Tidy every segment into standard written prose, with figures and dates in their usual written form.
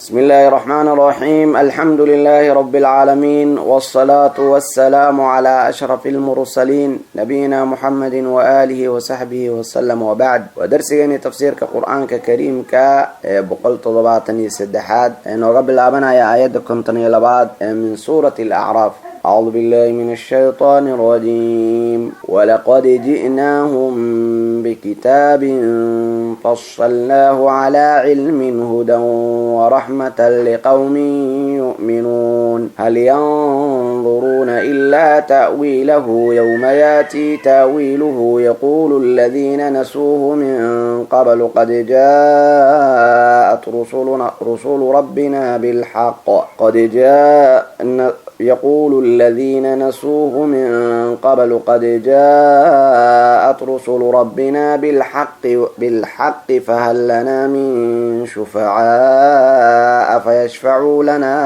بسم الله الرحمن الرحيم. الحمد لله رب العالمين، والصلاة والسلام على أشرف المرسلين نبينا محمد وآله وصحبه وسلم، وبعد. ودرسيني تفسير كقرآن كريم بقل تضباطني سدحات إنه قبل أبنا يا آيات كنتني لبعض من سورة الأعراف. أعوذ بالله من الشيطان الرجيم. ولقد جئناهم بكتاب فصلناه على علم هدى ورحمة لقوم يؤمنون. هل ينظرون إلا تأويله يوم ياتي تأويله يقول الذين نسوه من قبل قد جاءت رسل ربنا بالحق يقول الذين نسوه من قبل قد جاءت رسل ربنا بالحق فهل لنا من شفعاء فيشفعوا لنا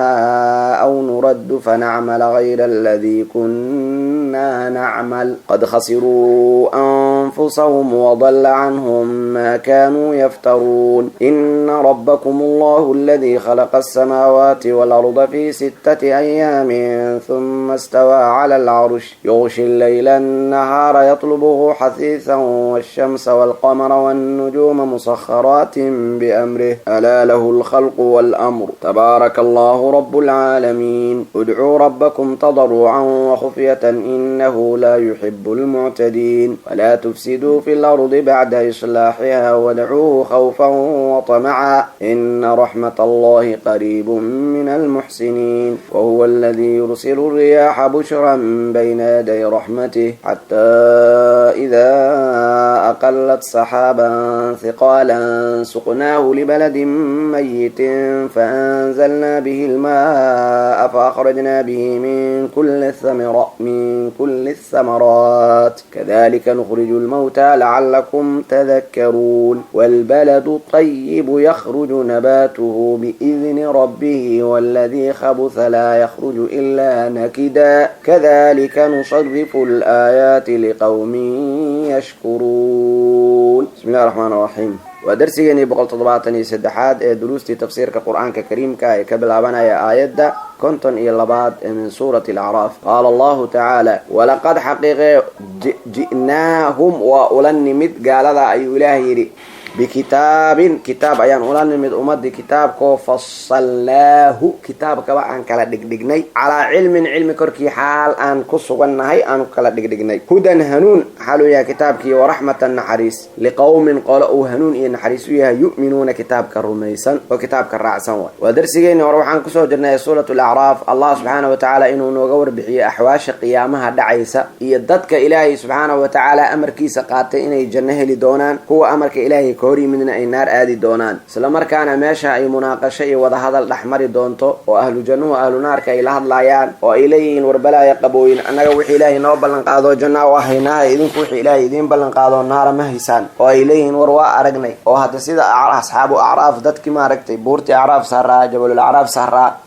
أو نرد فنعمل غير الذي كنا نعمل قد خسروا أنفسهم وضل عنهم ما كانوا يفترون. إن ربكم الله الذي خلق السماوات والأرض في 6 أيام ثم استوى على العرش يغشي الليل النهار يطلبه حثيثا والشمس والقمر والنجوم مسخرات بأمره ألا له الخلق والأمر تبارك الله رب العالمين. ادعوا ربكم تضرعا وخفية إنه لا يحب المعتدين. ولا تفسدوا في الأرض بعد إصلاحها وادعوه خوفا وطمعا إن رحمة الله قريب من المحسنين. وهو الذي يرسل الرياح بشرا بين يدي رحمته حتى إذا أقلت سحابا ثقالا سقناه لبلد ميت فأنزلنا به الماء فأخرجنا به من كل الثمرات كذلك نخرج الموتى لعلكم تذكرون. والبلد الطيب يخرج نباته بإذن ربه والذي خبث لا يخرج إلا نكدا كذلك نصرف الآيات لقوم يشكرون. بسم الله الرحمن الرحيم. ودرسيني بقل تضباطني سدحات دروستي تفسير كقرآن كريم كبل أبنا يا آيات كنتن إلى لبعض من سورة الأعراف. قال الله تعالى ولقد حقيقة جئناهم وأولن مد قال ذا أي إلهي بكتاب أيان أولان من أمد كتاب كو فصلناه كتاب كوا عن كلا دقني على علم كركي حال أن كسوغنهي أن كلا دقني هدى هنون حالو يا كتاب كي ورحمة النحريس لقوم قالوا هنون إن حريسوها يؤمنون كتاب كرميسا وكتاب كالرعسان. ودرسيين وروح عن كسو جرنا سورة الأعراف. الله سبحانه وتعالى إنه نغور بحي أحواش قيامها دعيسة يددك إلهي سبحانه وتعالى أمر كيس قاتل إنه جنه لدونان هو أمرك إلهي كوري من أي نار آدي دونان سلامر كان ماشى أي مناقشة وذا هذا الأحمر دونتو وأهل جنة وأهل نار كي لهذا لايان وإليين وربلا يقبوين أنا وحي إلهي نوبلن قاضو جنة وحينا إذن كوحي إلهي إذن بلن قاضو النار مهيسان وإليين ورواء أرقني وهذا سيدا أصحاب أعراف ذاتك ما ركتي بورتي أعراف سهراء جبل الأعراف سهراء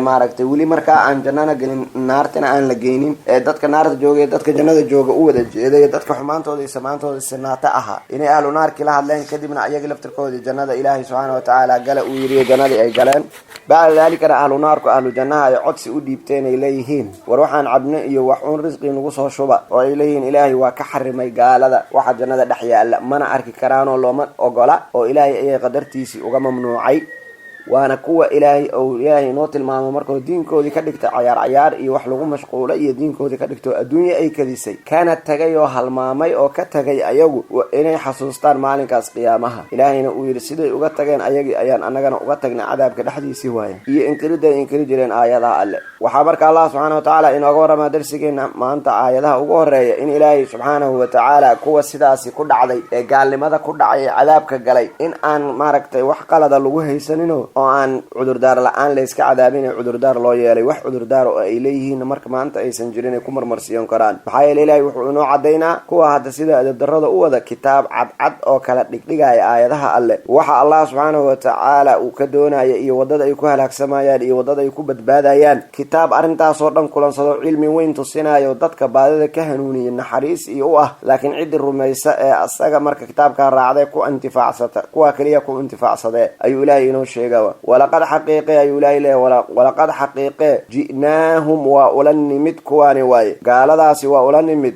maaragtay wali marka aan jannana gelin naartana aan la geynin dadka naarta joogay dadka jannada jooga u wada jeeday dadka xumaantooda iyo samaantooda sinaata aha inay ahlu naarki la hadleen kadibna ayaga laftirkooda jannada ilaahay subhanahu wa ta'ala gala u yiri jannada ay galeen baa dalika ahlu naarku ahlu jannaha ay codsi u dhiibteen ay leeyihiin war waxaan cabno iyo wax uun risqi nagu soo shuba oo ay leeyihiin ilaahay waa ka xarimay gaalada waxa jannada dhex yaala mana arki karaan oo looma ogola oo ilaahay ay qadartiisi uga mamnuucay وانا كوا إلهي نوت المامو مركو دين كودي كدكت عيار iyo wax lagu mashquulay iyo diinkoodi ka dhigto adduunyo ay kadisay kana tagay oo halmaamay oo ka tagay ayagu inay xasuustaan maalinkaas qiyaamaha ilaahayna uu yiri siday uga tageen ayagii ayaan anagana uga tagnaa cadaabka dhaxdiisii waayay iyo inkiri jireen aayadaha alle waxa marka Allah subhanahu wa ta'ala inooga warama darsigeena maanta aayadaha ugu horeeya in ilaahay subhanahu wa ta'ala kuwa sidaasi ku dhacday ee gaalnimada ku dhacay cadaabka galay in aan maaragtay wax qalada lagu haysanino oo aan cudurdaar la'aan la iska cadaabin cudurdaar loo yeelay wax cudurdaar oo ay leeyihiin marka maanta aysan jirin ku marmarsiyon karaan maxaa yeelay ilaahay wuxuu inoo cadeynaa kuwa hadda sida darrada u wada kitaab cad oo kala dhigdhigay aayadaha alle waxa Allah subhanahu wa ta'ala uu ka doonayo iyo wadada ay ku halaagsamayaan iyo wadada ay ku badbaadayaan kitaab arintaas oo dhan kulansado cilmi weyn tusinayo dadka baadida ka hanuuniyo naxariis iyo u ah laakiin cid rumaysa ee asaga marka kitaabka raacday ku intifaacsata kuwa kaliya ku intifaacsade ayuu ilaahay inoo sheegay ولقد حقيقة يولاي له ولقد حقيقة جئناهم وأولنمت كواني واي قال داسي وأولنمت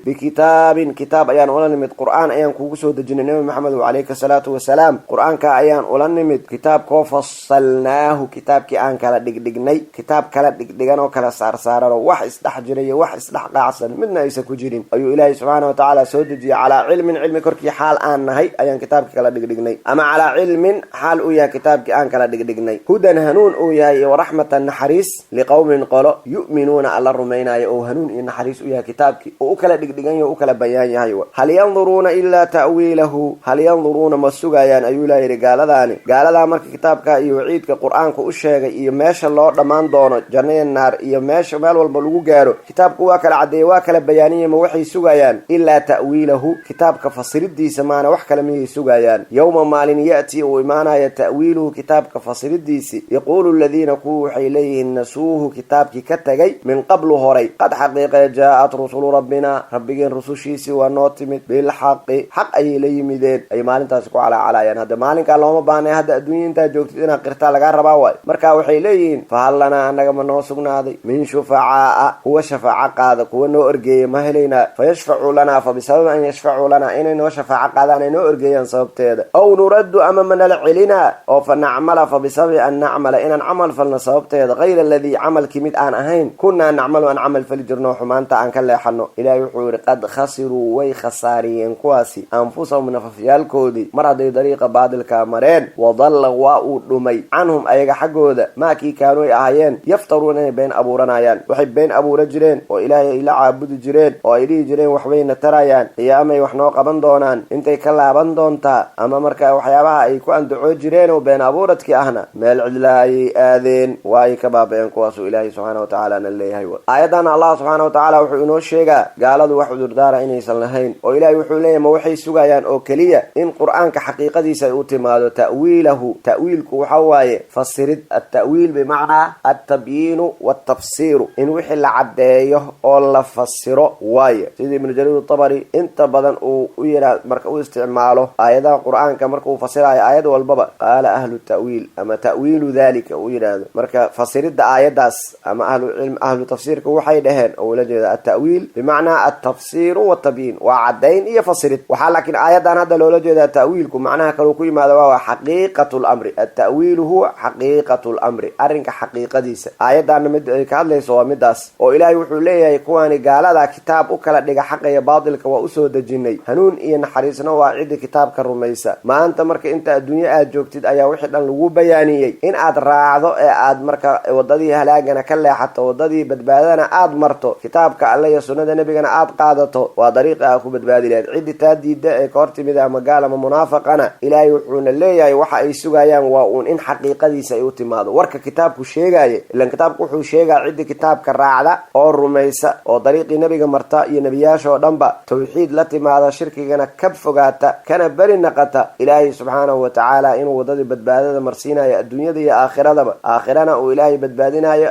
كتاب أيان أولنمت قرآن أيان كوكسو دجن النبي محمد عليه الصلاة والسلام قرآن كأيان أولنمت كتاب كو فصلناه كتاب كأن كلا دقني كتاب كلا دقنا وكلا صار وح استحجري وح استحقا عصر منا يسكجرين أيو إلهي سبحانه وتعالى سودجي على علم كركي حال آن هي أيان كتاب كلا دقني أما على علم حال أويا كتاب كأن كلا دقني هدى هنون أويا ورحمة النحريس لقوم قالوا يؤمنون على الرمينا أو هنون النحريس أويا كتابك وأكل دقني وأكل بيان هايوا هل ينظرون إلا تأويله هل ينظرون مسوغايان أيولا رجال ذاني قال لا مرك كتابك يعيد كقرآن كأشياء يماش الله رمان دونه جنة النار يماش مال والبلوغ جاره كتابك واكل عدي واكل بيانية موحي سوغايان إلا تأويله كتابك فصيل دي سمانا وحكى لمي سوغايان يوم مال يأتي وإيمانا يتأويله كتابك فصيل ديسي يقول الذين كوحي إليه نسوه كتابك كتجي من قبل هري قد حقيقة جاءت رسول ربنا ربنا رسول شيسي ونوتمت بالحق حق أي لي ميدين أي مالين تاسكو على يعني هذا مالين كان لهم باني هذا الدنيا انت جوكتنا قرتا لغا رباواي مركا waxay leeyihiin fahallana anaga ma noo sugnaaday min shufaa huwa shafaa qaada kuwa noo orgeeyay ma helayna fayashfa'u lana fa bisabab an yashfa'u lana inay shafaa qaadaan inay orgeeyaan sababteeda aw nuraddu ama man al'ilina aw fa na'mala fa bisabab an na'mala in amal falna sababteeda ghayra alladhi amal kimid aan ahayn kunna na'malu an amal falijirno xumaanta aan ka leexano ilaahay wuxuu yiri qad khasiru way khasaariyeen kuwaasi anfusahum nafafyaalkoodii mar haday dariiqa baadilka mareen wadalla waa uu dhumay canhum ayaga xagooda ma kii kaanu ay ahaayeen yaftaruuna been abuuranayaan waxay been abuura jireen oo ilaahay ila caabudi jireen oo ay dhigi jireen wax weyn tarayaan qiyaamay wax noo qaban doonaan intay ka laaban doontaa ama marka waxyaabaha ay ku andacoo jireen oo been abuuradkii ahna meel cidlaay aadeen way ka baabeen kuwaas ilaahay subhanahu wa ta'ala leeyahay aayadan allah subhanahu wa ta'ala wuxuu inoo sheegaa gaaladu wax udurdaara inaysan lahayn oo ilaahay wuxuu leeyahay ma waxay sugayaan oo kaliya in quraanka xaqiiqadiisa ay u timaado ta'wiilku waxa waaye fasirid at-ta'wiil bimacna at-tabyin wat-tafsir in wixii la cadeeyo oo la fasiro waaye sidii ibn jarir at-tabari inta badan uu u yiraahdo marka uu isticmaalo aayadaha quraanka marka uu fasirayo aayad walbaba qala ahlu at-ta'wiil ama ta'wiilu dhalika uu yiraahdo marka fasirida aayadaas ama ahlu tafsiirka waxay dhaheen oo la jeeda at-ta'wiil bimacna at-tafsir wat-tabyin wa cadeyn iyo fasirid waxa laakiin aayadan hada loo jeeda ta'wiilku macnaha kale ku yimaado waa xaqiiqatul amri at-ta'wiil huwa xaqiiqatul amri arinka xaqiiqadiisa aayadan mid ay ka hadlayso waa midaas oo ilaahay wuxuu leeyahay kuwani gaalada kitaab u kala dhiga xaqa iyo baadilka waa u soo dejinay hanuun iyo naxariisna waa cid kitaabka rumaysa maanta marka inta adduunyo aad joogtid ayaa wixii dhan lagu bayaaniyay in aad raacdo ee aad marka wadadii halaagana ka leexato wadadii badbaadana aad marto kitaabka Allah iyo sunnada nabigana aad qaadato waa dariiqa ku badbaadi lahayd cid taadiida ee ka hortimid ama gaal ama munaafaqana ilaahay wuxuu leeyahay waxa ay sugayaan waa in xaqiiqadiisa ay u timaado warka kitaabku sheegay ilaan kitaabku wuxuu sheegaa cid kitaabka raacda oo rumaysa oo dariiqii nabiga marta iyo nabiyaasha oo dhanba tawxiid la timaada shirkigana ka fogaata kana bari naqata ilaahay subhanahu wa ta'ala inuu wadada badbaadada marsiinayo adduunyada iyo aakhirada aakhirana uu ilaahay badbaadinayo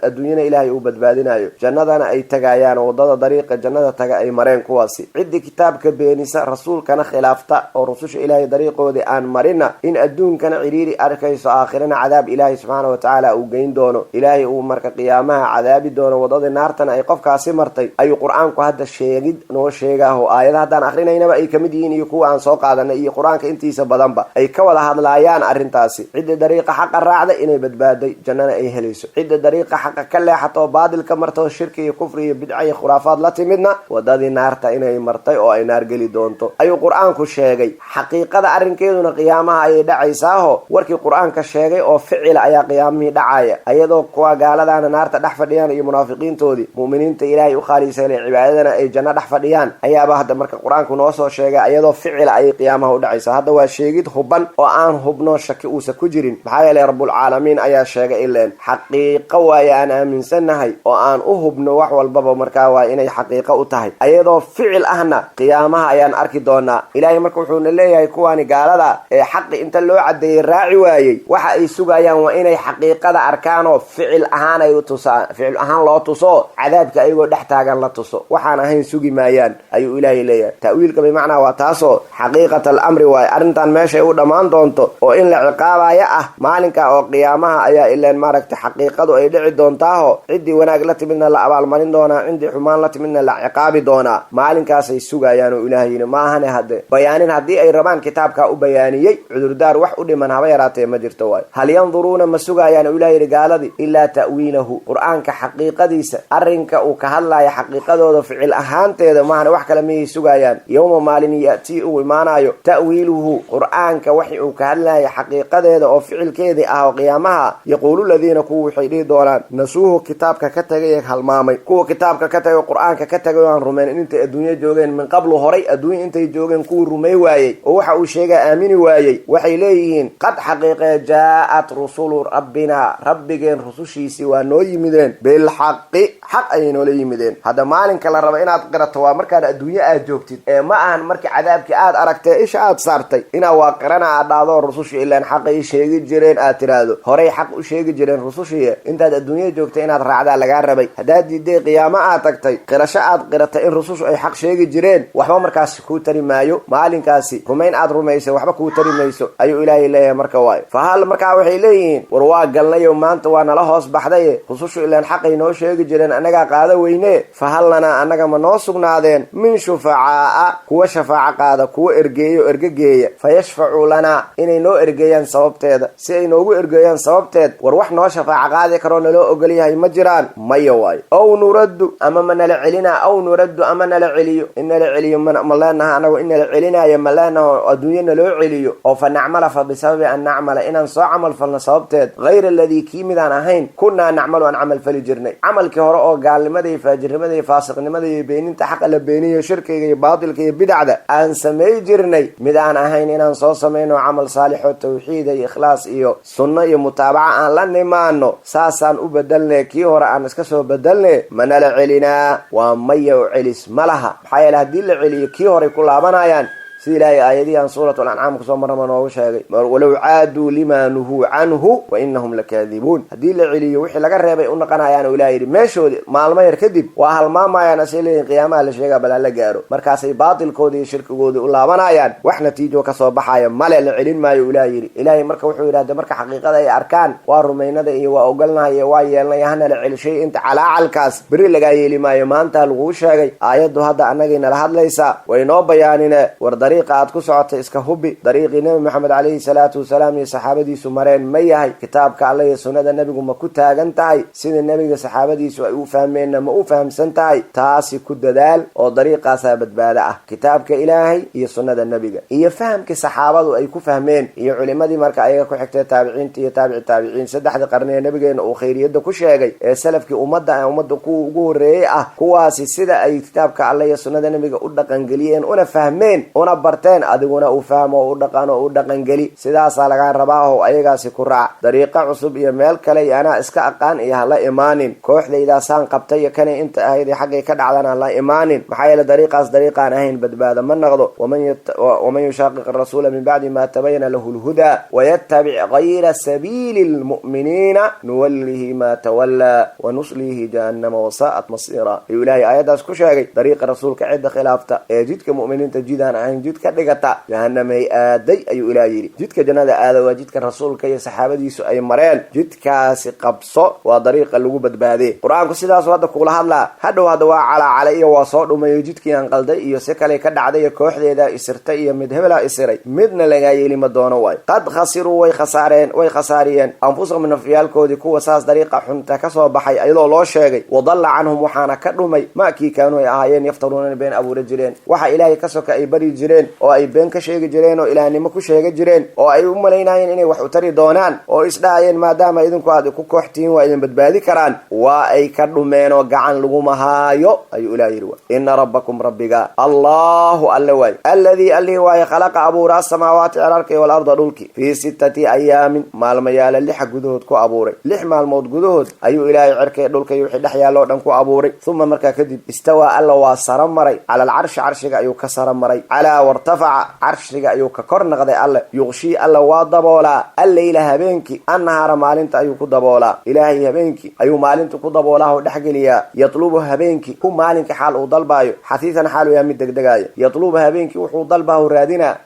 adduunyada ilaahay uu badbaadinayo jannadana ay tagayaan wadada dariiqa jannada taga ay mareen kuwaasi cid kitaabka beenisa rasuulkana khilaafta oo rususha ilaahay dariiqoodi aan marina in adduunkana ciriiri arkayso aakhirana cadaab ilaahay subhanahu wa ta'ala uu geyn doono ilaahay uu marka qiyaamaha cadaabi doono wadada naartana ay qofkaasi martay ayuu quraanku hadda sheegid noo sheegaho aayadahan akhrinayna ay kamid yihiin iyo kuwa aan soo qaadanay iyo quraanka intiisa badanba ay ka wada hadlayaan arintaasi cid dariiqa xaq raacda inay badbaaday jannada ay helayso cid dariiqa xaq ka leexato baadilka marto shirki iyo kufri iyo bidca iyo khuraafaad la timidna wadadii naarta inay martay oo ay naar gali doonto ayuu quraanku sheegay xaqiiqada arinkeeduna qiyaamaha ay dhacaysaa warkii quraanka sheegay oo ficil ayaa qiyaamihii dhacaya ayadoo kuwa gaaladana naarta dhex fadhiyaan iyo munaafiqiintoodii muuminiinta ilaahay u khaliisay cibaadadana ay janna dhex fadhiyaan ayaaba hadda marka quraanku noo soo sheegay ayadoo ficil ay qiyaamaha u dhacaysaa hadda waa sheegid huban oo aan hubno shaki uusa ku jirin maxaa yeelay rabbul caalamiin ayaa sheegay ilaan xaqiiqo waay aan aaminsanahay oo aan u hubno wax walbaba marka waa inay xaqiiqo u tahay ayadoo ficil ahna qiyaamaha ayaan arki doonaa ilaahay marka wuxuu leeyahay kuwani gaalada ee xaqi inta loo cadeeyay raaci waayay waxa ay sugayaan waa inay xaqiiqada arkaan oo ficil ahaan ay u tusaan ficil ahaan loo tuso cadaabka ayagoo dhex taagan la tuso waxaan ahayn sugi maayaan ayuu ilaahay leeyahay ta'wiilka bi macnaa waa taaso xaqiiqatul amri waa arintan meesha u dhamaan doonto oo in la ciqaabayo maalinka oo qiyaamaha ayaa ileen maaragtay xaqiiqadu ay dhici doontaaho ciddii wanaag la timidna la abaalmarin doonaa, ciddii xumaan la timidna la ciqaabi doonaa. maalinkaasay sugayaan oo ilaahay yidhi maahane hadde bayaanin haddii ay rabaan kitaabkaa u bayaaniyey cudurdaar wax u dhiman haba yaraatee ma jirto waay. hal yanduruuna ma sugayaan oo ilahay yidhi gaaladii ilaa ta'wiilahu qur-aanka xaqiiqadiisa arrinka uu ka hadlaya xaqiiqadooda ficil ahaanteeda maahane wax kale miyay sugayaan. yowma maalin ya'tii uu imaanayo ta'wiiluhu qur-aanka waxi uu ka hadlaya xaqiiqadeeda oo ficilkeedii ah oo qiyaamaha yaquulu ladiina kuwa waxay dhihi doonaan nasuuhu kitaabka ka tagay ee halmaamay, kuwa kitaabka ka tagay qur-aanka ka tagay oo aan rumayn intay adduunya joogeen min qablu horay adduunya intay joogeen kuwii rumay waayey oo waxa uu sheegaa aamini waayey waxay leeyihiin qad xaqiiqee jaa'at rusulu rabbina rabbigeen rusushiisii waa noo yimideen bilxaqi xaq ayay noola yimideen. hadda maalinka la raba inaad qirato waa markaad adduunye aad joogtid ee ma ahan markii cadaabkii aad aragtee isha aad saartay inaa waa qirana aad dhahdo rusushii ilaan xaqay sheegi jireen aad tiraahdo horay xaq u sheegi jireen rusushii intaad adduunya joogtay inaad raacdaa lagaa rabay. haddaad diiday qiyaamo aad tagtay qirasho aad qiratay in rusushu ay xaq sheegi jireen waxba markaasi kuu tari maayo. maalinkaasi rumayn aad rumaysay waxba kuu tari mayso ayuu ilaahay leeyahay marka waayo. fahal markaa waxay leeyihiin war waa galnayo maanta waa nala hoos baxdaye rusushu ilaan xaqay noo sheegi jireen annagaa qaada weyne fahal lanaa annaga ma noo sugnaadeen min shufacaa'a kuwa shafaaco qaada kuwa ergeeyo ergegeeya fayashfacuu lanaa inay noo ergeeyaan sababteeda si ay noogu ergeeyaan sababteed war wax noo shafaaco qaadi karoo naloo ogolyahay ma jiraan maya waayo. aw nuraddu ama ma nala celinaa aw nuraddu ama nala celiyo in nala celiyo ma leenaha anagu in nala celinaayo ma leenaho adduunye naloo celiyo oo fa nacmala fa bisababi an nacmala inaan soo camal falno sababteed hayra aladii kii midaan ahayn kunnaa nacmalu aan camal fali jirnay. camalkii hore oo gaalnimada iyo faajirnimada iyo faasiqnimada iyo beeninta xaqa la beeniyo shirkiga iyo baatilka iyo bidacda aan samay jirnay mid aan ahayn inaan soo samayno camal saalixoo tawxiida iyo ikhlaas iyo sunno iyo mutaabaca aan la nimaano saasaan u bedelne kii hore aan iska soo bedelne manala celinaa waa maya oo celis ma laha. maxaa yeele haddii la celiyo kii horay ku laabanayaan sida ilaahay aayadihi aan suuratu al-ancaam kusoo marnaba noogu sheegay walow caaduu limaa nuhuu canhu wa inahum lakaadibuun. haddii la celiyo wixii laga reebay u naqanayaan oo ilahay yidhi meeshoodii maalmo yar kadib waa halmaamayaan asay leeyihin qiyaamaha la sheegaa bal hala gaaro markaasay baatilkoodii iyo shirkigoodii u laabanayaan wax natiijo kasoo baxaya male la celin maayo ilahay yidhi. ilaahay marka wuxuu yidhahda marka xaqiiqada ay arkaan waa rumaynada iyo waa ogolnahay iyo waa yeelnay hana la celishay inta calaacalkaas beri lagaa yeeli maayo maanta laguu sheegay aayaddu hadda annagay nala hadlaysaa way noo bayaanine war dariiqa aad ku socotay iska hubi dariiqii nabi maxamed calayhi salaatu wasalaam iyo saxaabadiisu mareen ma yahay kitaabka alle iyo sunnada nebigu ma ku taagan tahay sida nebiga saxaabadiisu ay u fahmeenna ma u fahamsan tahay taasi ku dadaal oo dariiqaasaa badbaado ah. kitaabka ilaahay iyo sunnada nebiga iyo fahamkii saxaabadu ay ku fahmeen iyo culimadii marka ayaga ku xigtay taabiciinta iyo taabici taabiciin saddexda qarni ee nabigeena uu khayriyadda ku sheegay ee salafkii ummadda kuwa ugu horreeyey ah kuwaasi sida ay kitaabka alle iyo sunnada nebiga u dhaqangeliyeen una fahmeen una barteen adiguna u fahmo oo u dhaqan oo u dhaqangeli sidaasaa lagaa rabaa oo ayagaasi ku raac. dariiqa cusub iyo meel kale iyo anaa iska aqaan iyo hala imaanin kooxdaydaasaan qabtay iyo kanay inta ahayd xaggay ka dhacdan hala imaanin maxaa yeele dariiqaas dariiqaan ahayn badbaada ma noqdo. waman yushaqiq arasuula min bacdi ma tabayana lahu lhudaa wayattabic gayra sabiili lmu'miniina nuwallihi ma tawallaa wanuslihi jahannama wasaa'at masiira ayuu ilaahay aayaddaas ku sheegay. dariiqa rasuulka cidda khilaafta ee jidka mu'miniinta jidaan ahayn jidka dhigata jahanamay aaday ayuu ilaah yidhi. jidka jannada aada waa jidka rasuulka iyo saxaabadiisu ay mareen jidkaasi qabso waa dariiqa lagu badbaadee. qur-aanku sidaasu hadda kugula hadlaa hadhow hadda waa calaacalay iyo waa soo dhumayo jidkii aan qalday iyo si kale ka dhacday iyo kooxdeeda isirtay iyo mid hebelaa isiray midna lagaa yeeli ma doono waayo. qad khasiruu way khasaariyeen anfusahum nafyaalkoodii kuwa saas dariiqa xunta kasoo baxay ayadoo loo sheegay wadalla canhum waxaana ka dhumay maakii kaanuu ay ahaayeen yaftaruuna been abuura jireen waxa ilaahay ka soka ay bari jireen oo ay been ka sheegi jireen oo ilaahnimo ku sheegi jireen oo ay u malaynayeen inay wax u tari doonaan oo isdhaayeen maadaama idinku aad ku kooxtiin waa idin badbaadi karaan waa ay ka dhumeen oo gacan laguma haayo ayuu ilaah yidhi. ina rabbakum rabbiga allahu alle waay alladii allihii waaye khalaqa abuura asamaawaati cirarka iyo walarda dhulki fii 6 ayaamin maalmayaala 6 gudahood ku abuuray 6 maalmood gudahood ayuu ilaahay cirka dhulka iyo wixii dhex yaalo dhan ku abuuray uma markaa kadib istawaa alla waa sara maray cala alcarshi carshiga ayuu ka sara maray calaa وارتفع عرشك أيو ككرنق ذي الله يغشي الله وضبولا الليل هبينك النهار مالنت أيو كضبولا إلهي هبينك أيو مالنت كضبولا ودحقليا يطلب هبينك هم مالنك حال وضلبايو حثيثا حالو يا مدك دقايا يطلب هبينك وحو ضلباه رادنا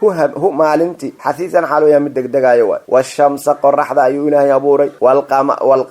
هو مالنتي حثيثا حالو يا مدك دقايا والشمس قرح ذا أيو إلهي أبوري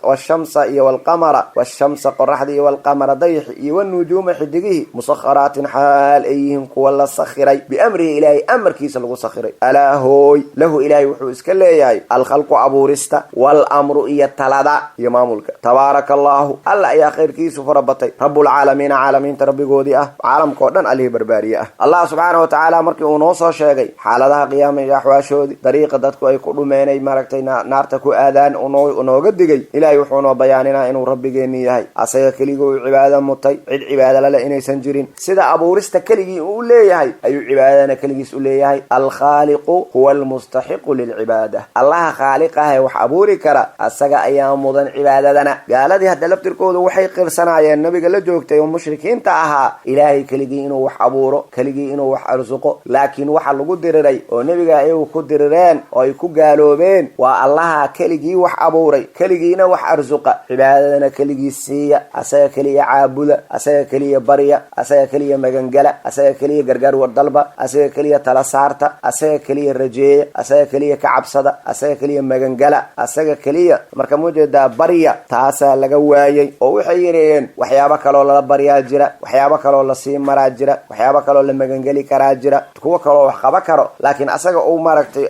والشمس والقمر والشمس قرح ذي والقمر ضيح والنجوم حدقه مسخرات حال أيهم كولا سخري بأمره إلهي أمر كيس لغو سخري ألا هوي له إلهي وحو اسكالي الخلق أبورستا والأمر إيتالدا يمامولك تبارك الله الله يا خير كيس فربطي رب العالمين عالمين تربي قودي عالم كودن عليه بربارية الله سبحانه وتعالى مركي ونوصى شاقي حالة قيام يحواشودي طريقة دادكو أي كل ميني ماركتي نارتكو آذان ونوغدقي إلهي وحونا بياننا إنو ربي جيني أسيا كليقو عبادة متي عد عبادة للا إني سنجرين سيدا أبورستا كليقي أوليهي أي عبادة كليقي أوليهي الخالق هو المستحق للعبادة الله خالقها وحبوري كرا أساقا أيام مضان عبادتنا قال دي هدى لفتركود وحي قرسنا يا النبي قال لجوكتا يوم مشركين تاها إلهي كليقي إنو وحبورو كليقي إنو وحرزقو لكن وحلقو درري ونبي قال إيو كدررين ويكو قالوا بين والله كليقي وحبوري كليقي إنو وحرزقا عبادتنا كليقي السيئة أساقا كليقي عابدة أساقا كليقي بريا أساقا كليقي مغنقلة أساقا كليقي قرقار والضلبة أساقا كليقي تلاسارتا أساقا كليقي الرجية أساقا كليقي كعبصدة أساقا كليقي مغنقلة أساقا كليقي marka muujada bariya taasa laga waayay oo waxay yireen waxyaabo kale oo la bariyaa jira waxyaabo kale oo la sii maraa jira waxyaabo kale oo la magangeli karaa jira kuwa kale oo wax qaba karo laakiin asaga uu maaragtay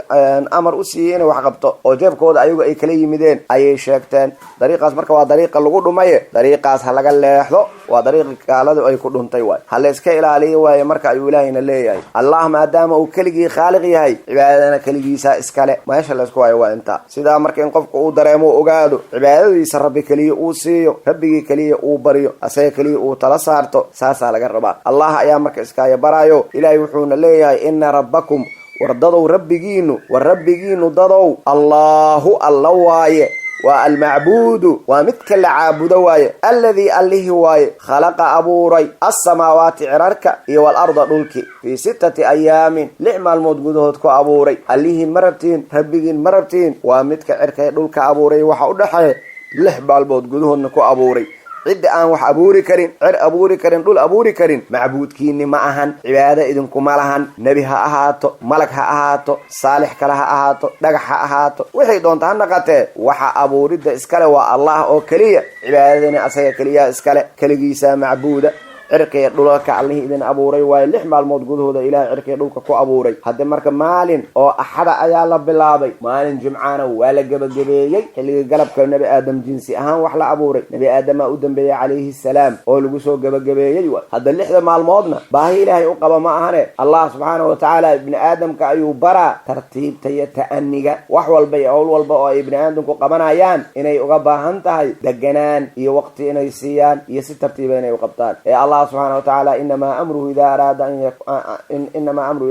amar u siiyeen wax qabto oo jeebkooda ayagu ay kala yimideen ayay sheegteen dariiqaas marka waa dariiqa lagu dhumaye dariiqaas ha laga leexdo waa dariiqa kaaladu ay ku dhuntay waay hal iska ilaaliyo waay marka ay ilaahina leeyahay allah maadaama uu kaligii khaaliq yahay cibaadana kaligiisa iskale meesha la isku waa inta sida marka in qofku uu dareemo ogaado cibaadadiisa rabbi kaliya uu siiyo rabbigi kaliya uu bariyo asaga kaliya uu tala saarto saasa laga rabaa allah ayaa marka iska barayo ilaahay wuxuuna leeyahay inna rabbakum wardadu rabbigiinu dadow allahu waaye والمعبود ومثك العابد واي الذي أله واي خلق أبوري السماوات عرارك والأرض دولك في 6 أيام لعما الموجودات كو أبوري أله مربتين ربين مربتين ومثك عرك دولك أبوري وحاودحه لحب الموجودهن كو أبوري عد أن وح أبوري كرين عر أبوري كرين دول أبوري كرين معبود كيني معهن عبادة إذن كمالهن نبيها أهاتو ملكها أهاتو صالح كلها أهاتو دقحها أهاتو وحي دون تهنقته وح أبوري دا إسكاله والله أو كلية عبادة أسيا كلية إسكاله كليسا معبودة عركي دولك عليه إذن أبوري ويلح مع الموجود هذا إلى عركي دولك كو أبوري هذا مرك مالين أو أحد أيال بالله مالين جمعانه ولا جبل جبيي اللي قلب كنبي آدم جنسي أهم وحلا أبوري نبي آدم أودم بي عليه السلام أو لجسوا جبل جبيي هذا اللي حدا مع الماضنا باهي إلهي أقبل معهنا الله سبحانه وتعالى ابن آدم كأيو برا ترتيب تأنيجا وحول بي أول والبا ابن آدم كقبنا يان إني أقبل هنتهي دجنان وقت إني سيان يست ترتيبين يقبطان الله سبحانه وتعالى إنما أمره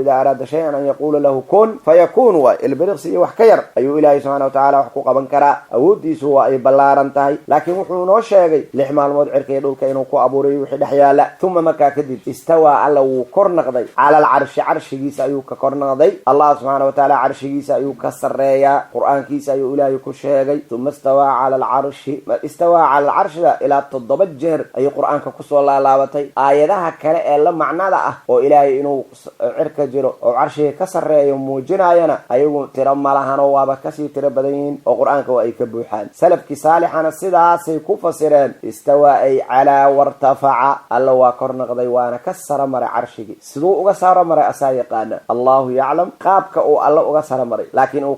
إذا أراد شيئا أن يقول له كن فيكون البرغسي وحكير أي إلهي سبحانه وتعالى وحقوق بنكرا أودي سوى أي بلارن تاي لكن وحونا وشاقي لحمى المدعر كيدول كينو كو أبوري وحيد حيالا ثم مكا كذب استوى على كورنقضي على العرش عرش جيس أيوك كورنقضي الله سبحانه وتعالى عرش جيس أيوك السرية قرآن كيس أيو إلهي كشاقي ثم استوى على العرش إلى تضبجر أي قرآن كسو الله لاوتي آياتها كلا إلا معنى ده أو إلهي إنه عرك جرو أو عرشه كسر يوموجنا ينا أيوه ترى مالهنا وابكسي ترى بدين أو قرآن كواي كبوحان سلف كصالحنا السدا سيكوف سيران استوى أي على وارتفع الله وكرنا قضيوانا كسر مر عرشه سدو كسر مر أسايقنا الله يعلم قابك أو الله كسر مر لكن أو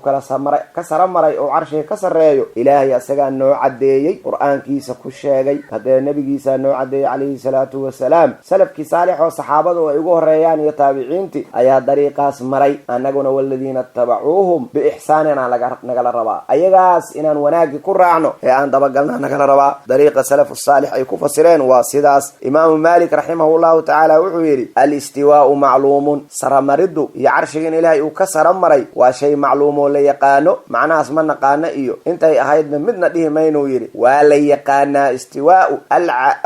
كسر مر أو عرشه كسر يو إلهي أسجع نوع عدي قرآن كيس كشاجي هذا النبي كيس نوع عدي عليه الصلاة والسلام سلف كصالح وصحابه ويجوه ريان يتابعينتي أيها طريقة مري أنجون والذين اتبعوهم بإحسان على نقل الربا أيجاس إن وناجي كرعنه يعني طبقنا نقل الربا طريقة سلف الصالح يكوف سرين واسداس إمام مالك رحمه الله تعالى وحويري الاستواء معلوم سر مرده يعرشين إلهي وكسر مري وشيء معلوم لا يقانو معناه اسمنا قانا إيو أنت هايد من مدنا ديه ما ينويري ولا يقانا استواء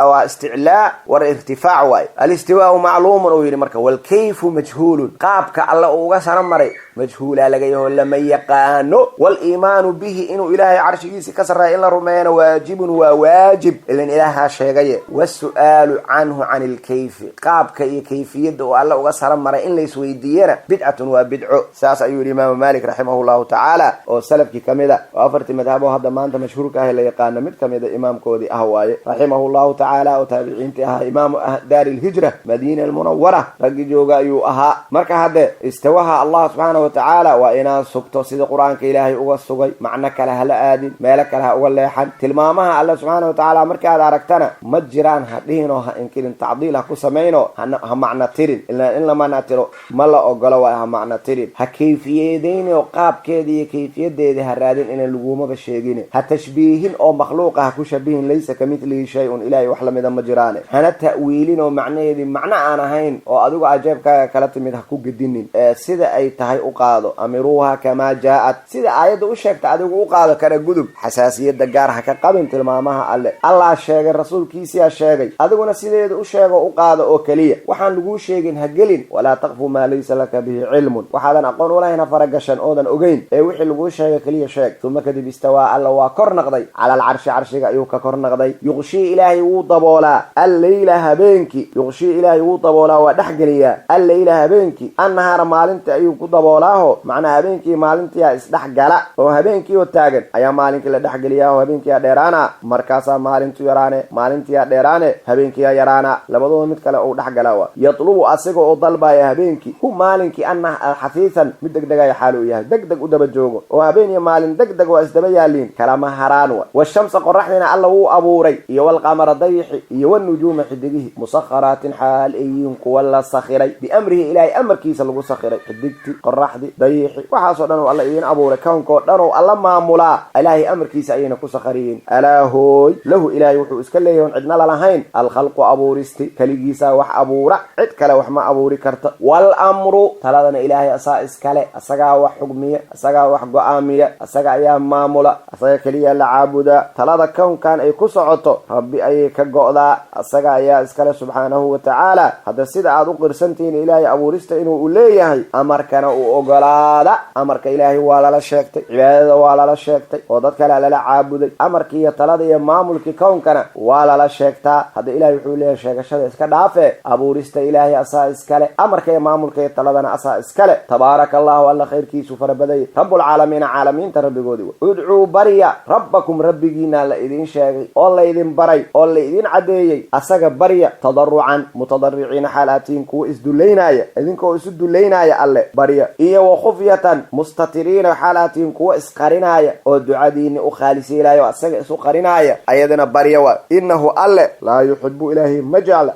أو استعلاء ارتفاع واي الاستواء معلوم ويري marka والكيف مجهول قابك الله uga sarmaray مجهول laga yaho lama yaqaano والايمان به انه الهي عرشيسي كسر إلا رمينا واجب وواجب إلين إلها شيغي والسؤال عنه عن الكيف قابك كيفية والله وغسر مرة إن ليس ويدينا بدعة وبدعة ساس أيها الإمام مالك رحمه الله تعالى وسلف كمدة وأفرت مذهبه هذا ما أنت مشهور كأهل يقان مد كمدة إمام كودي أهواي رحمه الله تعالى وتابعين تها إمام دار الهجرة مدينة المنورة رجي جوجا يوها مركه هذا استواها الله سبحانه وتعالى وإنا سكت سيد القرآن كإلهي أوصي معنى كلها لآدم مالك لها أول حد تلمامها الله سبحانه وتعالى مركه هذا ركتنا مجران هدينه إن كن تعديلها كسمينه هم معنى ترين إلا ما نترو ملا أقولوا هم معنى ترين هكيفية دين وقاب كذي كيفية دي هالرادين إن اللجوم بالشيءين هتشبيهين أو مخلوقه كشبيهين ليس كمثله شيء إلهي وحلا من مجرانه هنا تأويلين ومعنى ذي معنى أنا هين وأدوق عجيب كلام من حقوق الدين سيدا أي تهي أقاضو أمروها كما جاءت سيدا آيات وشك تعدوق أقاضو كان جذب حساسية دجارها كقبل تلمامها الله الشيء الرسول كيسي الشيء أدوقنا سيدا وشك أقاضو أكلية وحن لجو شيء هجلين ولا تقف ما ليس لك به علم وحدا أقول ولا هنا فرجشان أودا أجين وحي لجو شيء كلية شيء ثم كذب استوى الله وكرنقضي على العرش عرشك أيوك كرنقضي يغشي إلهي وطبولا الليل هبينكي يغشي إلهي وطبولا ودحجليا الليل هبينكي النهار مالنت أيوك طبولاه معنى هبينكي مالنت يا إسدحجلا وهبينكي والتاجر أيام مالنك لدحجليا وهبينكي يا ديرانا مركزا مالنت يرانه مالنت يا ديرانه هبينكي يا يرانا لبضو متكلا أو دحجلا يطلب أسيق أو ضلبا يا هبينكي هو مالنكي أنه حثيثا مدق دقا يحالو ياه دق دق ودب جوجو وهبين يا مالن دق دق وأسدبيالين كلامها هرانوا والشمس قرحنا الله هو أبوري والقمر ضيحي والنجوم حدقه مسخرات حال أيين ولا صخري بأمره إلهي أمر كيس اللي صخري حدقتي قرحدي ضيحي وحاصلنا الله أيين أبوري كون كودنو الله ما ملا إلهي أمر كيس أيين كسخرين ألا هوي له إلهي وحو إسكاليون عدنا لهين الخلق أبورستي كليجيسا وح أبورا عد كلا وح ما أبوري كرت والأمر تلادنا إلهي أسا إسكالي أساقا وح حكمية أساقا وح قامية أساقا أيام مامولا أساقا كليا لعابدا تلادا كون كان أي كسعطو ربي أي كقوضا أساقا أيا إسكالي سبحانه وتعالى هذا السيد عادو قرسنتين إلهي أبوريستا إنو إليهي أمر كان أغلادا أمر كإلهي والا لشاكتي عبادة والا لشاكتي وضدك لا لعابدا أمر كي تلادا يمامل كي كون كان والا لشاكتا هذا إلهي وحوليه شاكشا إسكا دافع أبوريستا إلهي أسا إسكالي أمر كي مامل كي تلادنا أسا إسكالي تبارك الله والله خير كيسو فربدي رب العالمين عالمين تربي قودي ادعوا بريا ربكم ربي جينا لإذين شاقي الله إذين بري الله إذين عديي أساق بريا تضرعا متضرعين حالاتين كو إسدولينايا إذين كو إسدولينايا الله بريا إيا وخفية مستطرين حالاتين كو إسقرينايا ودعا دين أخالسي لا يوأساق إسقرينايا أيضنا بريا إنه الله لا يحب إلهي مجعل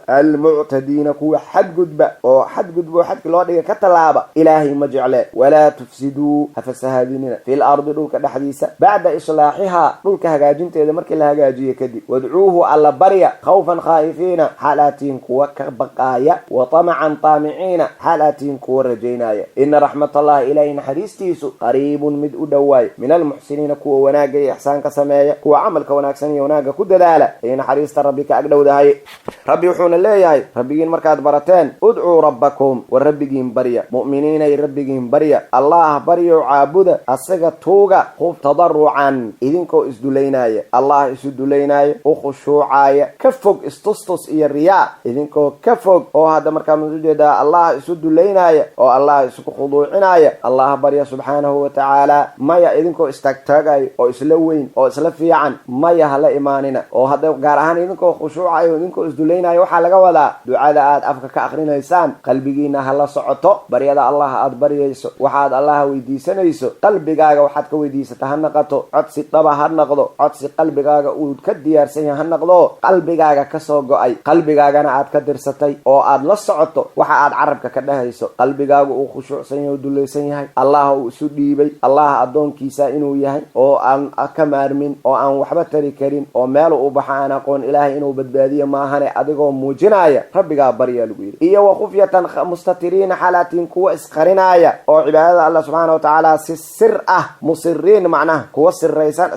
المعتدين كو حد قدبا وحد قدبا حد كالوضع كتلابا إلهي مجعل ولا تفسدوا هفسهادين في الأرض دولك دحديثة بعد إصلاحها دولك هجاجين تيدا مركي لهجاجية كدي وادعوه على بريا خوفا خائفين حالاتين كوا كبقايا وطمعا طامعين حالاتين كوا رجينايا إن رحمة الله إلينا حديثتيسو قريب مدء دواي من المحسنين كوا وناقي إحسان كسمايا كوا عمل كوناكسني وناقا كد دالة إن حديث ربك أقدو دهاي ربي وحون الله ياي ربيين مركات برتين ادعوا ربكم والربيين بريا مؤمنين يربيين بريا الله بريا عابد أسجى توجا خوف تضرعا إذنكو إسدولينايا الله إسدولينايا وخشوعايا كفوق استسطس الرياء إذنكو كفوق أو هذا مركب مزوجة الله إسدولينايا أو الله إسكو خضوعنايا الله بريا سبحانه وتعالى ما يا إذنكو استكتاجاي أو إسلوين أو إسلفيعا ما يهلا إيماننا أو هذا جارهان إذنكو خشوعايا وإذنكو إسدولينايا وحلا جوالا دعاء أفكك آخرين إنسان قلبي جينا هلا صعطه بريا الله أدبريا يسو وحد الله ويدي سنيسو قلبي جاga waxaad ka weydiisata hanaqato codsi dhaba hanaqdo codsi qalbigaaga uu ka diyaarsan yahay hanaqdo qalbigaaga ka soo go'ay qalbigaagana aad ka dirsatay oo aad la socoto waxa aad carabka ka dhahayso qalbigaaga uu khushuucsan yahay oo dulaysan yahay allah uu isu dhiibay allah adoonkiisa inuu yahay oo aan ka maarmin oo aan waxba tari karin oo meel uu baxaan aqoon ilaahay inuu badbaadiyo maahane adigoo muujinaya rabbigaa baryaa lagu yidhi iyo wakhufyatan mustatiriina xalaatiin kuwa isqarinaya oo cibaadada alla subxaana watacaala si sir ah musiriin macnaha kuwa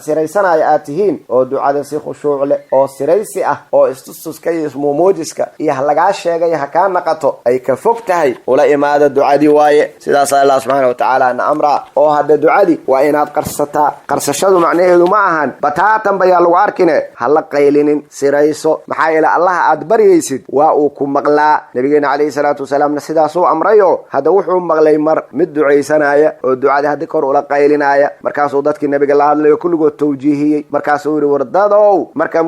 siraysanaya aad tihiin oo ducada si khushuuc leh oo siraysi ah oo istustuska iyo ismuumuujiska iyo halagaa sheegay hakaa naqato ay ka fog tahay ula imaada ducadii waaye sidaas allah subxaana watacaala na amraa oo hadda ducadii waa inaad qarsataa qarsashadu macnaheedu ma ahan bataatan bayaa lagu arkine hala qaylinin sirayso maxaa yeele allaha aad baryaysid waa uu ku maqlaa nabigeena calayhi salaatu wasalaamna sidaasuu amrayo hadda wuxuu maqlay mar mid ducaysanaya oo ducadii haddi kor ula qaylinaya markaasuu dadkii nabiga la hadlayo kulligood tawjiihiyey markaasuu yidhi war dadow marka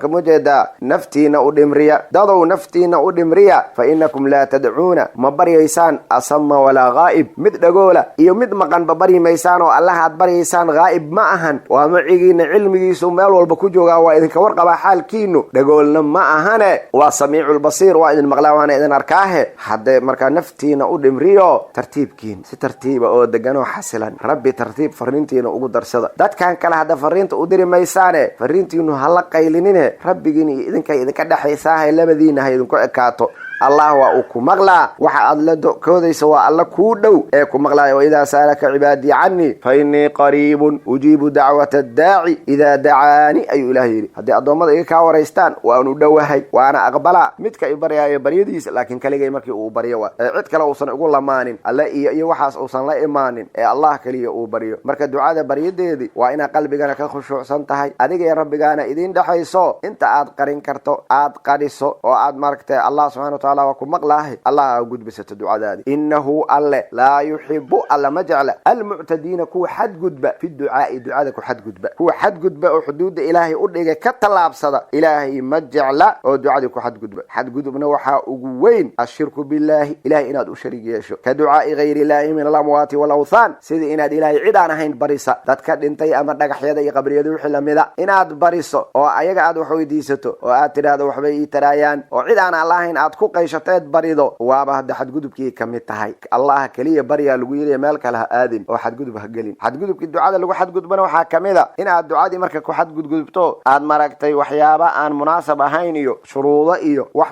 mujeedaa naftiina u dhimriya dadow naftiina u dhimriya fa inakum laa tadcuuna ma baryaysaan asama walaa ghaa'ib mid dhagoola iyo mid maqanba baryi maysaan oo allaha aad baryaysaan ghaa'ib ma ahan waa macigiina cilmigiisu meel walba ku joogaa waa idinka warqabaa xaalkiinu dhagoolna ma ahane waa samiiculbasiir waa idin maqlaa waana idin arkaahe haddee markaa naftiina u dhimriyo tartiibkiin si tartiiba oo deganoo xasilan rabbi tartiib fariintiina ugu darsada dadkan kale hadda fariinta u diri maysaane fariintiinu hala qaylinine rabbigiin iyo idinkay idinka dhexaysaahay labadiina ha idinku ekaato allah waa uu ku maqlaa waxa aad la koodaysa waa alla kuu dhow ee ku maqlaaya waidaa saalaka cibaadii canii fa innii qariibun ujiibu dacwata addaaci idaa dacaani ayuu ilaah yidhi haddii addoommada iga kaa waraystaan waanu dhowahay waana aqbalaa midka i baryaayo baryadiisa laakiin kaligay markii uu baryo waa ee cid kale uusan ugu lamaanin alle iyo waxaas uusan la imaanin ee allah keliya uu baryo marka ducada baryadeedii waa inaad qalbigana ka khushuucsan tahay adiga iyo rabbigaana idiin dhexayso inta aad qarin karto aad qadhiso oo aad maaragtay allah subxana wataala waa ku maqlaahay allah aa gudbisato ducadaadi innahu alle laa yuxibu alla ma jecla almuctadiina kuwa xadgudba fi ducaa'i ducada ku xadgudba kuwa xadgudba oo xuduudda ilaahay u dhigay ka tallaabsada ilaahay ma jecla oo ducadii ku xadgudba xadgudubna waxaa ugu weyn ashirku billahi ilahay inaad u shariig yeesho ka ducaa'i gayri illaahi min alamwaati walawthaan sidii inaad ilaahay cid aan ahayn barisa dadka dhintay ama dhagaxyada iyo qabriyada wixii lamida inaad bariso oo ayaga aad wax weydiisato oo aad tidhaahdo waxbay ii taraayaan oo cid aan allahayn aad ku qayshateed barido waaba hadda xadgudubkii ka mid tahay allah keliya baryaa lagu yidhi meel kale ha aadin oo xadgudub ha gelin xadgudubkii ducada lagu xadgudbana waxaa ka mid a inaad ducadii marka ku xadgudgudubto aad maragtay waxyaaba aan munaasab ahayn iyo shuruudo iyo wax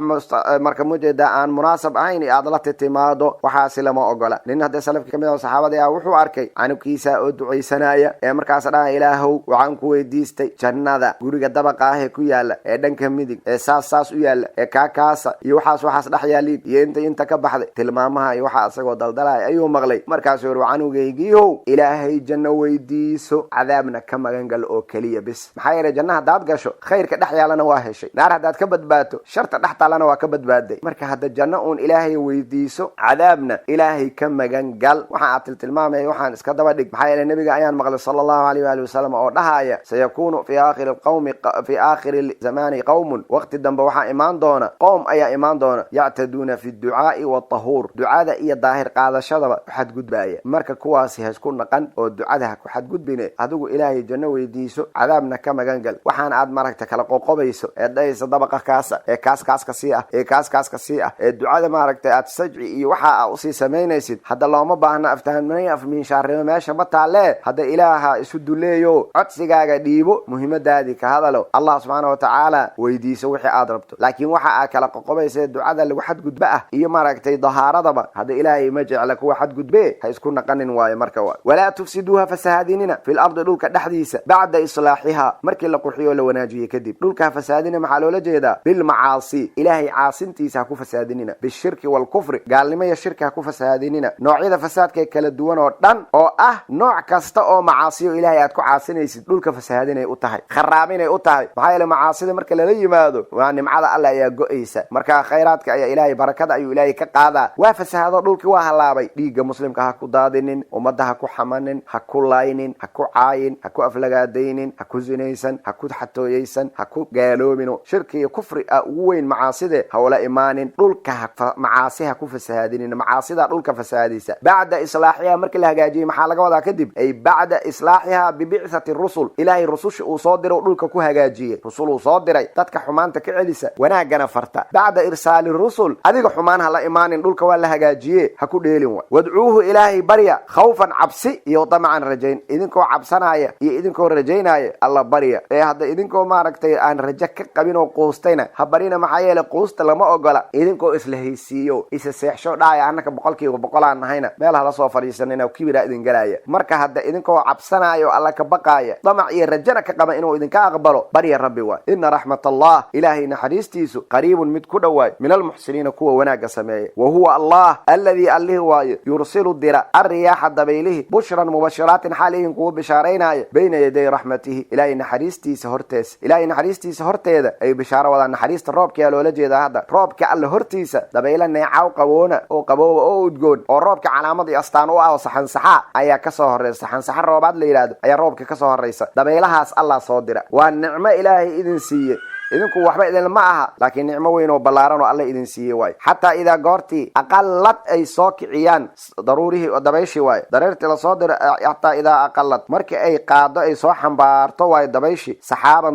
marka mujeeda aan munaasab ahayn aad la titimaado waxaasi lama ogola nin hadda salafkii ka mid ah saxaabadii ah wuxuu arkay canugkiisa oo ducaysanaya ee markaas dhaha ilaahow waxaan ku weydiistay jannada guriga dabaqa ah ee ku yaala ee dhanka midig ee saas u yaala ee kaakaasa iyo waxaas dhex yaaliin iyo inta ka baxday tilmaamaha iyo waxa asagoo daldalaya ayuu maqlay markaasuu yidhi canugaygiihow ilaahay janno weydiiso cadaabna ka magangal oo keliya bis maxaa yeelay janna haddaad gasho khayrka dhex yaalana waa heshay naar haddaad ka badbaato sharta dhex taalana waa ka badbaaday marka hadda janno uun ilaahay weydiiso cadaabna ilaahay ka magangal waxa aad tilmaamaya waxaan iska daba dhig maxaa yeelay nabiga ayaan maqlay sala allahu alayh waali wasalam oo dhahaya sayakuunu fi aakhiri zamani qawmun waqti dambe waxaa imaan doona qowm ayaa imaan doona yactaduuna fi ducaa'i watahuur ducada iyo daahir qaadashadaba ku xadgudbaaya marka kuwaasi ha isku naqan oo ducada ha ku xadgudbine adigu ilaahay janno weydiiso cadaabna ka magangal waxaan aad maragta kala qoqobayso ee dhahaysa dabaqa kaasa ee kaaskaaska sii ah ee kaaskaaska sii ah ee ducada maaragta aad sajci iyo waxa aa usii samaynaysid hadda looma baahna afmiinshaarnimo meesha ma taalee hadda ilaaha isu duleeyo codsigaaga dhiibo muhiimadaadii ka hadalo allah subxaana watacaala weydiiso wixii aad rabto laakiin waxa aad kala qoqobaysa ducada lagu xadgudba ah iyo maaragtay dahaaradaba hadda ilaahay ma jecla kuwa xadgudbe ha isku naqanin waayo marka waa walaa tufsiduuha fasahaadinina fil ardi dhulka dhexdiisa bacda islaaxiha markii la qurxiyo la wanaajiyey kadib dhulka fasaadina maxaa loola jeedaa bilmacaasi ilaahay caasintiisa ha ku fasaadinina bishirki walkufri gaalnimo iyo shirki ha ku fasaadinina noocyada fasaadka kala duwan oo dhan oo ah nooc kasta oo macaasiyo ilaahay aad ku caasinaysid dhulka fasaadinay u tahay kharaabinay u tahay maxaa yeele macaasida marka lala yimaado waa nimcada alla ayaa go-aysa marka khayraadka ayaa ilaahay barakada ayuu ilaahay ka qaadaa waa fasahaado dhulkii waa halaabay dhiigga muslimka ha ku daadinin ummadda ha ku xamanin ha ku laynin ha ku caayin ha ku aflagaadaynin ha ku zinaysan ha ku xatooyaysan ha ku gaaloomino shirki iyo kufri ah ugu weyn macaaside ha ula imaanin dhulka macaasi ha ku fasahaadinin macaasida dhulka fasahaadaysa bacda islaaxiha markii la hagaajiyey maxaa laga wadaa kadib ay bacda islaaxiha bibicthati rusul ilaahay rususha uu soo diro dhulka ku hagaajiyey rusul uu soo diray dadka xumaanta ka celisa wanaagana farta bacda irsaali الرسل أديك حمانها لا إيمان دولك ولا هجاجيه هكو ديلين وادعوه إلهي بريا خوفا عبسي يوطمعا رجين إذنكو عبسنايا إذنكو رجينايا الله بريا هذا إذنكو ما ركتي أن رجك قبينو قوستينا خبرينا محايا لقوست لما أقولا إذنكو إسلهيسيو إسسيحشو دايا عنك بقولكي وبقولان هينا ميلها لصو فريسانينا وكبيرا إذن قلايا مركا هذا إذنكو عبسنايا الله كبقايا طمع رجنا كقبا إنو إذنكا أقبلو بريا ربي واي إن رحمة الله إلهي نحريستيسو قريب متكود واي من المحسنين كوا وناقا سمايا وهو الله الذي أليه واي يرسل الدراء الرياح الدبيله بشرا مبشرات حالهم كوا بشارين بين يدي رحمته إلهي نحريستيس هرتيس إلهي نحريستيس هرتيدا أي بشارة ولا نحريست الرب كيالو لجيدا هذا رب كأل هرتيس دبيلا نيعاو قبونا أو قبو أو دجون الرب كعلامة أستانوا أو صحن صحاء أي كسر صحن صحن رباد ليلاد أي رب كسر الرئيس دبيلها الله صادرة والنعمة إلهي إذن سيه إذنكو وحبا إذن معها لكن نعمة وينو بلارانو الله إذن سيه واي حتى إذا قارتي أقلت أي ساك عيان ضروريه ودبيشي واي ضرورت لصادر حتى إذا أقلت مرك أي قادة أي صاحن بارتو واي دبيشي سحابا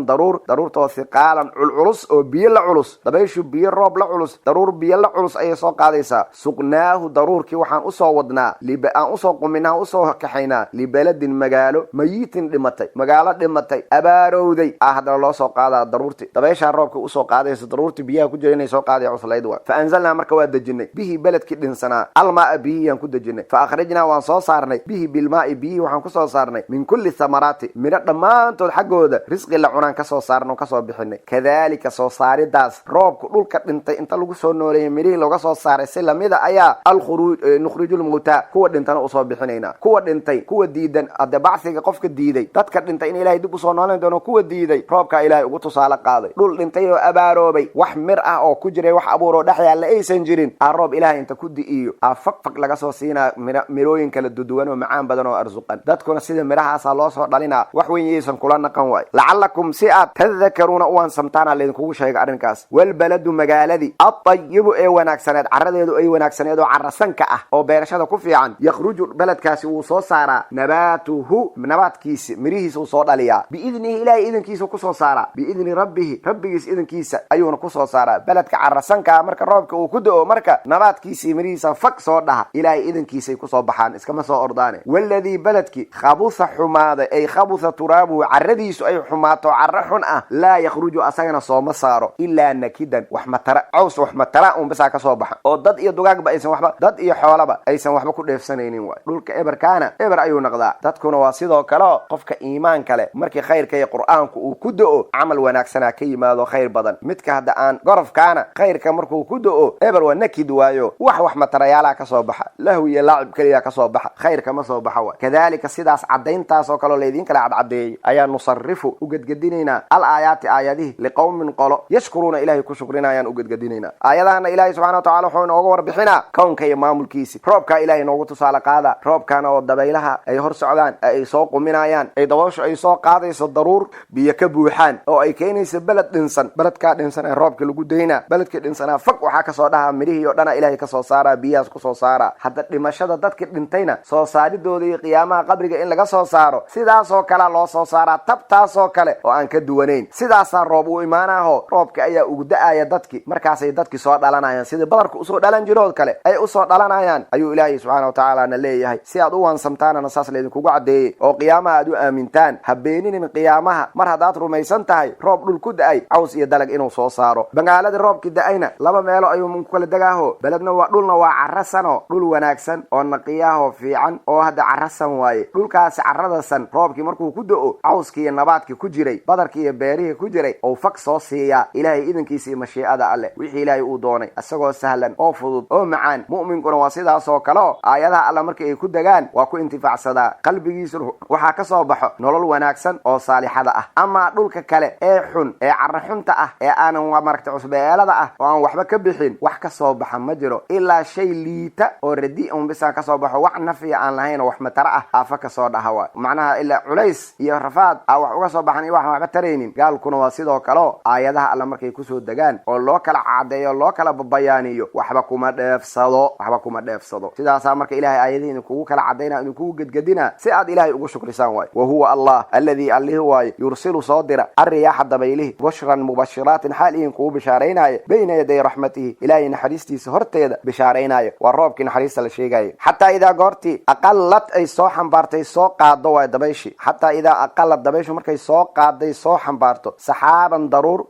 ضرورتو ثقالا العلص أو بيلا علص دبيشي بيل روب لعلص ضرور بيلا علص أي ساق قاديسا سقناه ضرور كي وحان أصودنا لبقى أصوق منها أصوه كحينا لبلد مقالو ميت دمتي مقالة دمتي أبارو دي أحد الله ساق قادة ضرورتي دبيشا روبك وسو قاديس ضرورتي بيها كجريني سو قادي عسليد وا فانزلنا marka waa dajinay bihi baladki dhinsana almaa bihi aan ku dajinay fa akhrajna waan soo saarnay bihi bilmaa bihi waxaan ku soo saarnay min kulli thamarati mira dhamaantood xagooda risqi la cunaan ka soo saarno ka soo bixinay kadalika soo saaridaas roobku dhulka dhintay inta lagu soo nooleeyay mirihi looga soo saaray si lamida ayaa al khuruj nukhrijul mawta kuwa dhintana u soo bixinayna kuwa dhintay kuwa diidan ada bacsiga qofka diiday dadka dhintay in ilaahay dib u soo nooleen doono kuwa diiday roobka ilaahay ugu tusaale qaaday dhul dhintay oo abaaroobay wax mir ah oo ku jiray wax abuuro dhaxyaal aysan jirin aroob ilaahay inta ku diiyo afaq laga soo siina mirooyin kala duduwan oo macaan badan oo arzuqan dadkuna sida mirahaas loo soo dhalina wax weyn yeesan kula naqan way la'allakum si'at tadhakkaruna waan samtaana leedin kugu sheega arinkaas wal baladu magaaladi at-tayyib ee wanaagsaneed caradeedu ay wanaagsaneed oo carasanka ah oo beerashada ku fiican yakhruju baladkaasi uu soo saara nabatuhu nabatkiisi mirihiisa uu soo dhaliya biidnihi ilaahay idinkiisa ku soo saara biidni rabbihi rabbigiis idinkiisa ayuuna ku soo saara baladka carasanka marka roobka uu ku da'o marka nabaadkiisa mirihiisa faq soo dhaha ilaahay idinkiisa ku soo baxaan iskama soo ordaane walladii baladki khabutha xumaada ay khabutha turabu caradiisu ay xumaato carxun ah la yakhruju asagana soo ma saaro illa nakidan wax matara aws wax matara basa ka soo baxa oo dad iyo dugaagba aysan waxba dad iyo xoolaba aysan waxba ku dheefsanaynin way dhulka eberkaana eber ayuu noqdaa dadkuna waa sidoo kale qofka iimaan kale markii khayrka iyo quraanku uu ku da'o amal wanaagsan ka yimaado khayr badan midka hada aan gorofkaana khayrka markuu ku da'o eber waa nakid waayo wax matarayaala ka soo baxa lahu iyo laacib kaliya ka soo baxa khayrka ma soo baxa way kadalika sidaas cadayntaas oo kale leedin kala cadeeyay ayaa nusarrifu u gadgadinayna al aayati aayadihi liqawmin qalo yashkuruna ilaahi ku shukrinayaan u gadgadinayna aayadana ilaahi subhanahu wa ta'ala wuxuu nooga warbixina koonka iyo maamulkiisa roobka ilaahi noogu tusaale qaada roobkana oo dabaylaha ay hor socdaan ay soo quminayaan ay daboosho ay soo qaadayso daruur biyo ka buuxaan oo ay keenayso balad dhinsan baladka dhinsan ee roobka lagu deeyna baladka dhinsanaa faq waxa ka soo dhaha mirihi oo dhana ilaahi ka soo saara biyaas ku soo saara hadda dhimashada dadka dhintayna soo saaridooda iyo qiyaamaha qabriga in laga soo saaro sidaas oo kale loo soo saara tabtaas oo kale oo aan ka duwaneyn sidaas roob u imaanaho roobka ayaa ugu da'aya dadki markaas ay dadki soo dhalanayaan sida badarku soo dhalan jirood kale ay u soo dhalanayaan ayuu ilaahi subhanahu wa ta'ala na leeyahay si aad u wansamtaana saas leedin kugu cadeeyay oo qiyaamaha aad u aamintaan habeeninin qiyaamaha mar hadaad rumaysan tahay roob dhul ku da'ay caws iyo dalag inuu soo saaro bangaalada roobki da'ayna laba meelo ayuu mun kala dagaaho baladna waa dhulna waa carasano dhul wanaagsan oo naqiyaho fiican oo hada carasan waaye dhulkaas caradasan roobki markuu ku da'o cawski iyo nabaadki ku jiray badarki iyo beerihi ku jiray oo faq soo siiya ilaahay idinkiisa mashii'ada alle wixii ilaahay uu doonay asagoo sahlan oo fudud oo macaan mu'minkuna waa sidaas oo kale aayadaha alle markay ku dagaan waa ku intifaacsada qalbigiisa waxa ka soo baxo nolol wanaagsan oo saalixada ah ama dhulka kale ee xun ee carxunta ah ee aanan waa maragtay cusbeelada ah oo aan waxba ka bixin wax ka soo baxa ma jiro ilaa shay liita oo radi bisa ka soo baxo wax nafiya aan lahayn wax matara ah afa ka soo dhahawa macnaha ila culays iyo rafaad wax uga soo baxan iyo waxba tareenin gaalkuna waa sidoo kale aayadaha alla markay ku soo dagaan oo loo kala cadeeyo loo kala bayaaniyo waxba kuma dheefsado sidaas marka ilaahay aayadihiin kugu kala cadeeyna inuu kugu gadgadina si aad ilaahay ugu shukrisaan way wa huwa allah alladhi allihi wa yursilu sadira ar-riyaha dabaylihi بشرا مبشرات حالين كو بشاريناي بين يدي رحمته إلهي نحريستي سهرتيدا بشاريناي والروبك نحريست لشيغاي حتى إذا قرتي أقلت أي سو حنبارتي سو قادو دبيشي حتى إذا أقلت دبيشو مركي سو قادي سو حنبارتو سحابا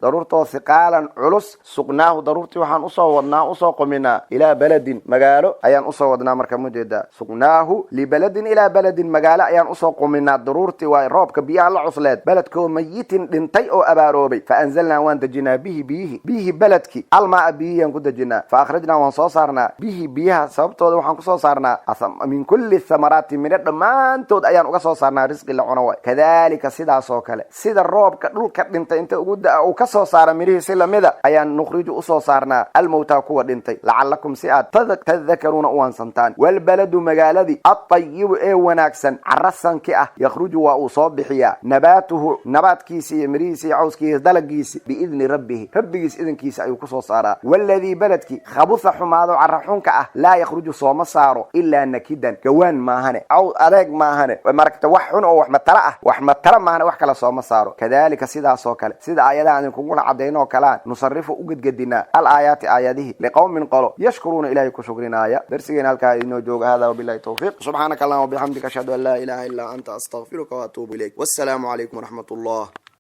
ضرورتو ثقالا علس سقناه ضرورتي وحان أصودنا أصوقمنا إلى بلد مقالو أيان أصودنا مركا مجيدا سقناه لبلد إلى بلد مقالو أيان أصوقمنا ضرورتي وروبك بيها العصلات بلدكو ميت دنتي أو أباروبي فأنزلنا وان دجنا به بلدك الماء به ينقود دجنا فأخرجنا وان صوصارنا به بيها سببتو وحان كصوصارنا من كل الثمرات من الدمان تود أيان أصوصارنا رزق العنوى كذلك سيدا صوكالي سيدا الروب كدولك انت أقود أو كصوصار مريه سيلا ماذا أيان نخرج أصوصارنا الموتى قوة انتي لعلكم سيئات تذكرون أوان سنتان والبلد مقالدي الطيب وناكسا عرسا كأه يخرج وأصاب بحيا نباته نبات كيسي مريسي عوز كيس دلق كيسي بإذن ربه ربكيس إذن كيسي أيو كصوصارا والذي بلدك خبث حماده عرحون كأه لا يخرج صوم صارو إلا نكدا كوان ما هنه أو أريق ما هنه ومارك توحن أو وحمد ترى ما هنه وحكلا صوم صارو كذلك سيدا صوكال سيدا آيات عن كون عدينه كلام نصرف وجد جدنا الآيات آياته لقوم قالوا يشكرون إلهي كشكرين آية درسنا الكائن جوج هذا وبالله التوفيق سبحانك اللهم وبحمدك أشهد أن لا إله إلا أنت أستغفرك وأتوب إليك والسلام عليكم ورحمة الله